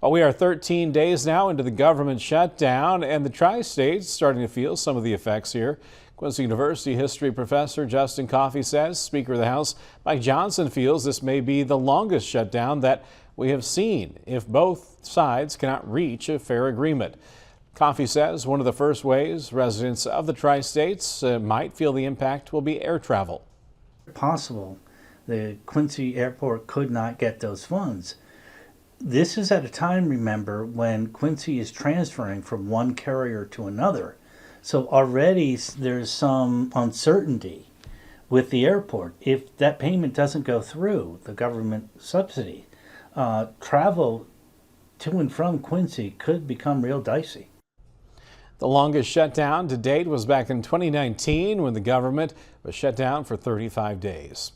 Well, we are 13 days now into the government shutdown, and the tri-state's starting to feel some of the effects here. Quincy University history professor Justin Coffey says Speaker of the House Mike Johnson feels this may be the longest shutdown that we have seen if both sides cannot reach a fair agreement. Coffey says one of the first ways residents of the tri-states might feel the impact will be air travel. Possible the Quincy airport could not get those funds. This is at a time, remember, when Quincy is transferring from one carrier to another. So already there's some uncertainty with the airport. If that payment doesn't go through, the government subsidy, travel to and from Quincy could become real dicey. The longest shutdown to date was back in 2019 when the government was shut down for 35 days.